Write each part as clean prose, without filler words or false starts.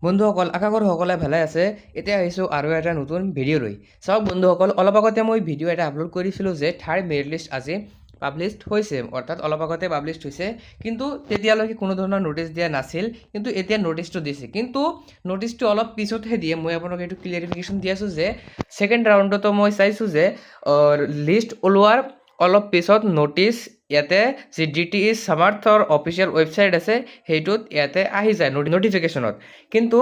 বন্ধুসকল আশা কৰোঁ সকলোৱে ভালে আছে। এতিয়া আহিছোঁ আৰু এটা নতুন ভিডিঅ' লৈ। চাওক বন্ধুসকল, অলপ আগতে মই ভিডিঅ' এটা আপলোড কৰিছিলোঁ যে থাৰ্ড মেৰিট লিষ্ট আজি পাব্লিছ হৈছে, অৰ্থাৎ অলপ আগতে পাব্লিছ হৈছে। কিন্তু তেতিয়ালৈকে কোনো ধৰণৰ ন'টিচ দিয়া নাছিল, কিন্তু এতিয়া ন'টিচটো দিছে। কিন্তু ন'টিচটো অলপ পিছতহে দিয়ে। মই আপোনাক এইটো ক্লিয়াৰিফিকেশ্যন দি আছোঁ যে ছেকেণ্ড ৰাউণ্ডতো মই চাইছোঁ যে লিষ্ট ওলোৱাৰ অলপ পিছত ন'টিচ ইয়াতে যি DTE সামাৰ্থৰ অফিচিয়েল ৱেবছাইট আছে সেইটোত ইয়াতে আহি যায় ন'টিফিকেশ্যনত। কিন্তু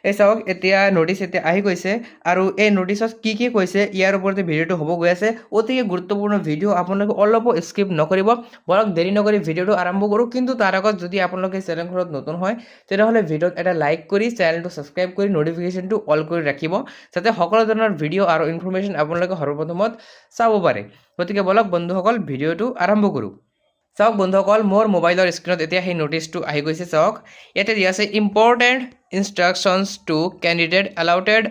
এই চাওক এতিয়া ন'টিচ এতিয়া আহি গৈছে আৰু এই ন'টিচত কি কি কৈছে ইয়াৰ ওপৰতে ভিডিঅ'টো হ'ব গৈ আছে। অতিকে গুৰুত্বপূৰ্ণ ভিডিঅ', আপোনালোকে অলপো স্কিপ নকৰিব। বৰক দেৰি নকৰি ভিডিঅ'টো আৰম্ভ কৰোঁ। কিন্তু তাৰ আগত যদি আপোনালোকে চেনেলখনত নতুন হয় তেনেহ'লে ভিডিঅ'ত এটা লাইক কৰি চেনেলটো ছাবস্ক্ৰাইব কৰি ন'টিফিকেশ্যনটো অল কৰি ৰাখিব, যাতে সকলো ধৰণৰ ভিডিঅ' আৰু ইনফৰমেশ্যন আপোনালোকে সৰ্বপ্ৰথমত চাব পাৰে। গতিকে বলক বন্ধুসকল ভিডিঅ'টো আৰম্ভ কৰোঁ। চাওক বন্ধুসকল, মোৰ মোবাইলৰ স্ক্ৰীণত এতিয়া সেই ন'টিচটো আহি গৈছে। চাওক ইয়াতে দিয়া আছে important instructions to candidate allotted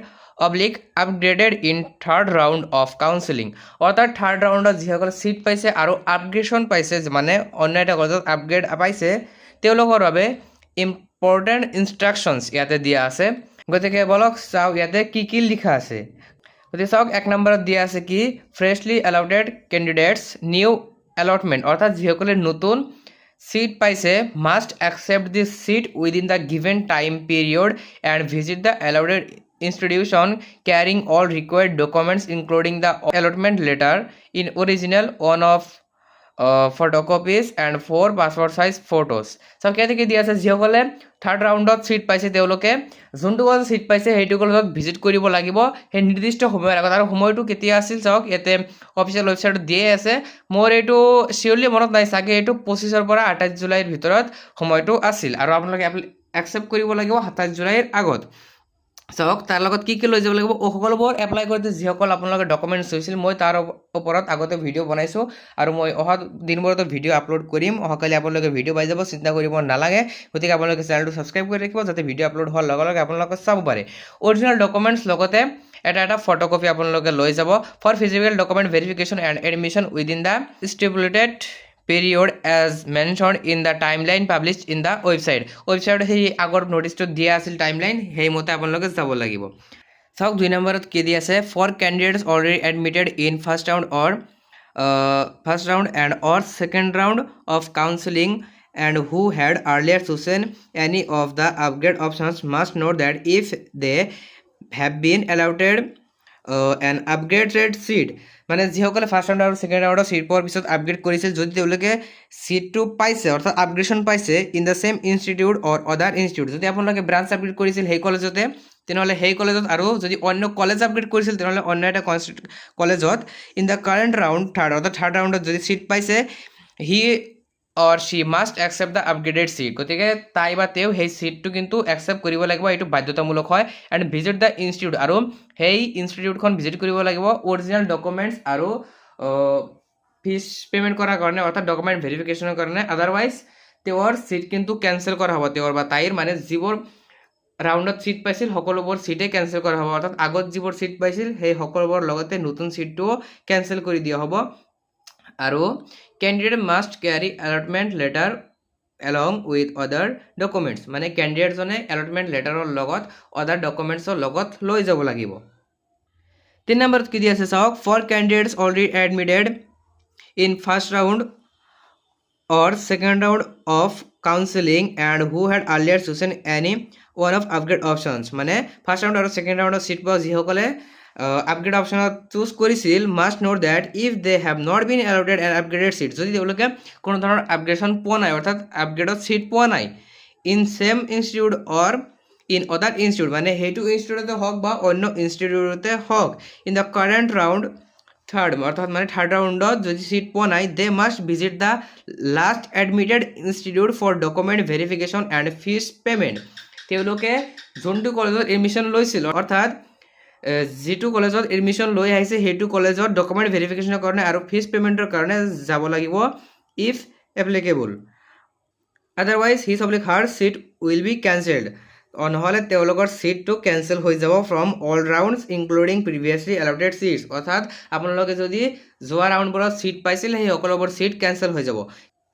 upgraded in third round of counselling. অৰ্থাৎ থাৰ্ড ৰাউণ্ডত যিসকলে ছিট পাইছে আৰু আপগ্ৰেডেশ্যন পাইছে, মানে অন্য এটা কলেজত আপগ্ৰেড পাইছে, তেওঁলোকৰ বাবে ইম্পৰ্টেণ্ট ইনষ্ট্ৰাকশ্যনছ ইয়াতে দিয়া আছে। গতিকে বলক চাওক ইয়াতে কি কি লিখা আছে। গতিকে চাওক এক নম্বৰত দিয়া আছে কি freshly allotted candidates new allotment, অৰ্থাৎ যিসকলে নতুন ছিট পাইছে must accept the seat within the given time period and visit the allotted institution carrying all required documents including the allotment letter in original, one of photocopies and 4 passport size photos. So ইয়াতে কি দিয়া আছে, যিসকলে third ৰাউণ্ডত seat পাইছে তেওঁলোকে যোনটো কলেজত ছিট পাইছে সেইটো কলেজত ভিজিট কৰিব লাগিব সেই নিৰ্দিষ্ট সময়ৰ আগত। আৰু সময়টো কেতিয়া আছিল চাওক ইয়াতে অফিচিয়েল ৱেবছাইটত দিয়ে আছে। মোৰ এইটো চিয়ৰলি মনত নাই, চাগে এইটো 25ৰ পৰা 28 জুলাইৰ ভিতৰত সময়টো আছিল আৰু আপোনালোকে একচেপ্ট কৰিব লাগিব 27 জুলাইৰ আগত। চাওক তাৰ লগত কি কি লৈ যাব লাগিব, সকলোবোৰ এপ্লাই কৰোঁতে যিসকল আপোনালোকে ডকুমেণ্টছ হৈছিল, মই তাৰ ওপৰত আগতে ভিডিঅ' বনাইছোঁ আৰু মই অহা দিনবোৰতো ভিডিঅ' আপলোড কৰিম। অহাকালি আপোনালোকে ভিডিঅ' পাই যাব, চিন্তা কৰিব নালাগে। গতিকে আপোনালোকে চেনেলটো ছাবস্ক্ৰাইব কৰি ৰাখিব, যাতে ভিডিঅ' আপলোড হোৱাৰ লগে লগে আপোনালোকে চাব পাৰে। অৰিজিনেল ডকুমেণ্টছ লগতে এটা ফটোকপি আপোনালোকে লৈ যাব for physical document verification and admission within the stipulated period as mentioned in the timeline published in the website সেই আগৰ ন'টিচটো দিয়া আছিল টাইমলাইন, সেইমতে আপোনালোকে যাব লাগিব। চাওক 2 নম্বৰত কি দি আছে for candidates already admitted in first round and or second round of counselling and who had earlier chosen any of the upgrade options must note that if they have been allotted an upgraded seat, মানে যিসকলে first round আৰু second ৰাউণ্ডৰ seat পোৱাৰ পিছত upgrade কৰিছিল, যদি তেওঁলোকে ছিটটো পাইছে অৰ্থাৎ আপগ্ৰেডেশ্যন পাইছে ইন দ্য ছেম ইনষ্টিটিউট অৰ আদাৰ ইনষ্টিটিউট, যদি আপোনালোকে ব্ৰাঞ্চ আপগ্ৰেড কৰিছিল সেই কলেজতে তেনেহ'লে সেই কলেজত, আৰু যদি অন্য কলেজ আপগ্ৰেড কৰিছিল তেনেহ'লে অন্য এটা কলেজত in the current round third, অৰ্থাৎ থাৰ্ড ৰাউণ্ডত যদি ছিট পাইছে he or she must accept the upgraded seat, গতিকে তাই বা তেওঁ সেই ছিটটো কিন্তু একচেপ্ট কৰিব লাগিব, এইটো বাধ্যতামূলক হয়। এণ্ড ভিজিট দ্য ইনষ্টিটিউট, আৰু সেই ইনষ্টিটিউটখন ভিজিট কৰিব লাগিব অৰিজিনেল ডকুমেণ্টছ আৰু ফিজ পে'মেণ্ট কৰাৰ কাৰণে, অৰ্থাৎ ডকুমেণ্ট ভেৰিফিকেশ্যনৰ কাৰণে। আদাৰৱাইজ তেওঁৰ ছিট কিন্তু কেঞ্চেল কৰা হ'ব, তেওঁৰ বা তাইৰ, মানে যিবোৰ ৰাউণ্ডত ছিট পাইছিল সকলোবোৰ ছিটেই কেঞ্চেল কৰা হ'ব, অৰ্থাৎ আগত যিবোৰ ছিট পাইছিল সেই সকলোবোৰ লগতে নতুন ছিটটোও কেঞ্চেল কৰি দিয়া হ'ব। আৰু candidate must carry allotment letter along with আদাৰ ডকুমেণ্টছ, মানে কেণ্ডিডেটজনে এলটমেণ্ট লেটাৰৰ লগত আদাৰ ডকুমেণ্টছৰ লগত লৈ যাব লাগিব। 3 নম্বৰত কি দি আছে চাওক for candidates already admitted in first round or second round of counseling and who had earlier chosen any one of upgrade options, মানে ফাৰ্ষ্ট ৰাউণ্ড আৰু ছেকেণ্ড ৰাউণ্ডৰ ছিট পোৱা যিসকলে আপগ্ৰেড অপশ্যনত চুজ কৰিছিল must note that if they have not been allotted an upgraded seat, যদি তেওঁলোকে কোনো ধৰণৰ আপগ্ৰেডেশ্যন পোৱা নাই অৰ্থাৎ আপগ্ৰেডত ছিট পোৱা নাই in same institute or in other institute, মানে সেইটো ইনষ্টিটিউটতে হওক বা অন্য ইনষ্টিটিউটতে হওক in the current round third, অৰ্থাৎ মানে থাৰ্ড ৰাউণ্ডত যদি ছিট পোৱা নাই they must visit the last admitted institute for document verification and fee payment, তেওঁলোকে যোনটো কলেজত এডমিশ্যন লৈছিল অৰ্থাৎ যিটো কলেজত এডমিশ্যন লৈ আহিছে সেইটো কলেজত ডকুমেণ্ট ভেৰিফিকেশ্যনৰ কাৰণে আৰু ফিজ পে'মেণ্টৰ কাৰণে যাব লাগিব if applicable, otherwise his or her seat will be cancelled, নহ'লে তেওঁলোকৰ ছিটটো কেঞ্চেল হৈ যাব from all rounds including previously allotted seats, অৰ্থাৎ আপোনালোকে যদি যোৱা ৰাউণ্ডবোৰত ছিট পাইছিল সেই সকলোবোৰ ছিট কেঞ্চেল হৈ যাব।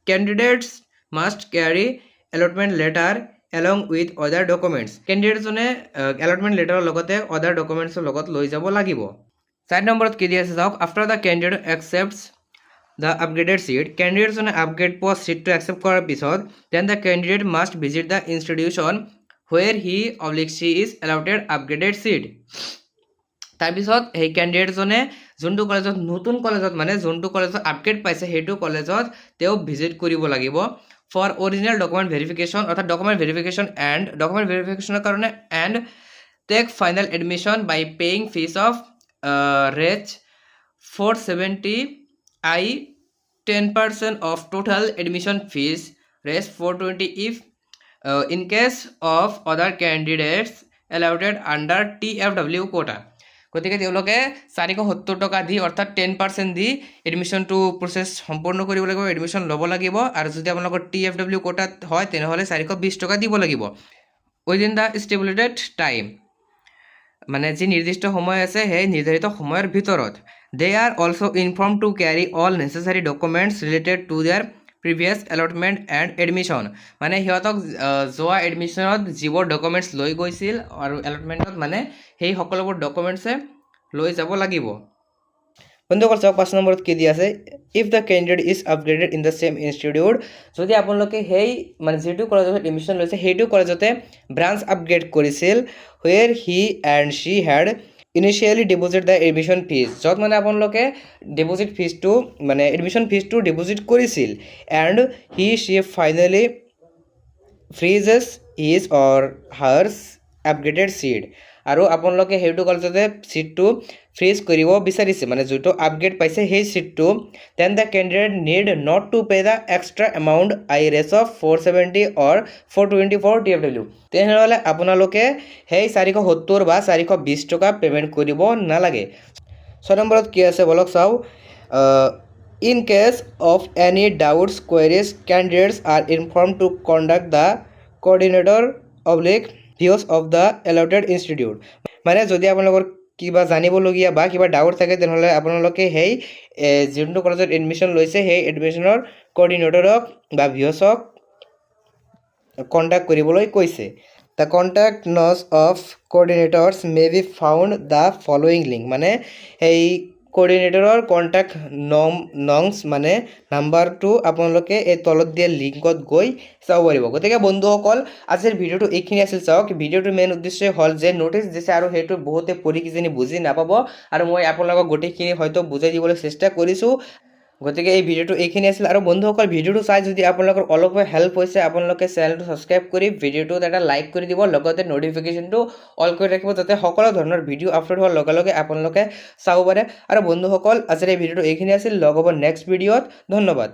Candidates must carry allotment letter along with other documents কেণ্ডিডেটজনে এলটমেণ্ট লেটাৰৰ লগতে other ডকুমেণ্টছৰ লগত লৈ যাব লাগিব 4 নম্বৰত কি দিয়া আছে চাওক after the candidate accepts the upgraded seat কেণ্ডিডেটজনে আপগ্ৰেড পোৱা চিটটো একচেপ্ট কৰাৰ পিছত then the candidate must visit the institution where he/she is allotted upgraded seat তাৰপিছত সেই কেণ্ডিডেটজনে যোনটো কলেজত নতুন কলেজত মানে যোনটো কলেজত আপগ্ৰেড পাইছে সেইটো কলেজত তেওঁ ভিজিট কৰিব লাগিব ফৰ অৰিজিনেল ডকুমেণ্ট ভেৰিফিকেশ্যন অৰ্থাৎ ডকুমেণ্ট ভেৰিফিকেশ্যন এণ্ড ডকুমেণ্ট ভেৰিফিকেশ্যনৰ কাৰণে and take final admission by paying fees of ৰেচ 470 I 10% of total admission fees res 420 if in case of other candidates allotted under TFW quota গতিকে তেওঁলোকে 470 টকা দি অৰ্থাৎ 10% দি এডমিশ্যনটো process সম্পূৰ্ণ কৰিব লাগিব এডমিশ্যন ল'ব লাগিব আৰু যদি আপোনালোকৰ TFW কোটাত হয় তেনেহ'লে 420 টকা দিব লাগিব উইদিন দ্য ষ্টেবুলেটেড টাইম মানে যি নিৰ্দিষ্ট সময় আছে সেই নিৰ্ধাৰিত সময়ৰ ভিতৰত they are also informed to carry all necessary documents related to their previous allotment and admission মানে সিহঁতক যোৱা এডমিশ্যনত যিবোৰ ডকুমেণ্টছ লৈ গৈছিল আৰু এলটমেণ্টত মানে সেই সকলোবোৰ ডকুমেণ্টছে লৈ যাব লাগিব বন্ধুসকল চাওক 5 নম্বৰত কি দিয়া আছে if the candidate is upgraded in the same institute যদি আপোনালোকে সেই মানে যিটো কলেজত এডমিশ্যন লৈছে সেইটো কলেজতে ব্ৰাঞ্চ আপগ্ৰেড কৰিছিল where he and she had initially deposit the admission fees যত মানে আপোনালোকে deposit fees to মানে admission fees to deposit কৰিছিল and she finally freezes his or her upgraded seat আৰু আপোনালোকে সেইটো কলেজতে সিটটো ফ্ৰিজ কৰিব বিচাৰিছে মানে যেটো আপগ্ৰেড পাইছে সেই সিটটো then the candidate need not to pay the extra amount I res of 470 or 424 TFW তেনেহ'লে আপোনালোকে সেই 470 বা 420 টকা পেমেন্ট কৰিব নালাগে 6 নম্বৰত কি আছে বলক চাও in case of any doubts queries candidates are informed to contact the coordinator views of the allotted institute মানে যদি আপোনালোকৰ কিবা জানিবলগীয়া বা কিবা ডাউট থাকে তেনেহ'লে আপোনালোকে সেই যোনটো কলেজত এডমিশ্যন লৈছে সেই এডমিশ্যনৰ কোঅৰ্ডিনেটৰক বা ভিউছক কন্টাক্ট কৰিবলৈ কৈছে the contact notes of coordinators may be found the following link মানে এই কোঅৰ্ডিনেটৰৰ কন্টাক্ট নংস মানে নাম্বাৰটো আপোনালোকে এই তলত দিয়া লিংকত গৈ চাব পাৰিব গতিকে বন্ধুসকল আজিৰ ভিডিওটো এইখিনি আছিল চাওক ভিডিওটোৰ মেইন উদ্দেশ্য হ'ল যে নোটিছ দিছে আৰু সেইটো বহুতে পঢ়ি কিজনি বুজি নাপাব আৰু মই আপোনালোকক গোটেইখিনি হয়তো বুজাই দিবলৈ চেষ্টা কৰিছোঁ গতিকে এই ভিডিওটো এইখিনি আছিল আৰু বন্ধুসকল ভিডিওটো চাই যদি আপোনালোকৰ অলপ হেল্প হৈছে আপোনালোকে চেনেলটো সাবস্ক্ৰাইব কৰি ভিডিওটোত এটা লাইক কৰি দিব লগতে নোটিফিকেশনটো অল কৰি ৰাখিব যাতে সকলো ধৰণৰ ভিডিও আপলোড হোৱাৰ লগে লগে আপোনালোকে চাব পাৰে আৰু বন্ধুসকল আজিৰ এই ভিডিওটো এইখিনি আছিল লগ হ'ব নেক্সট ভিডিওত ধন্যবাদ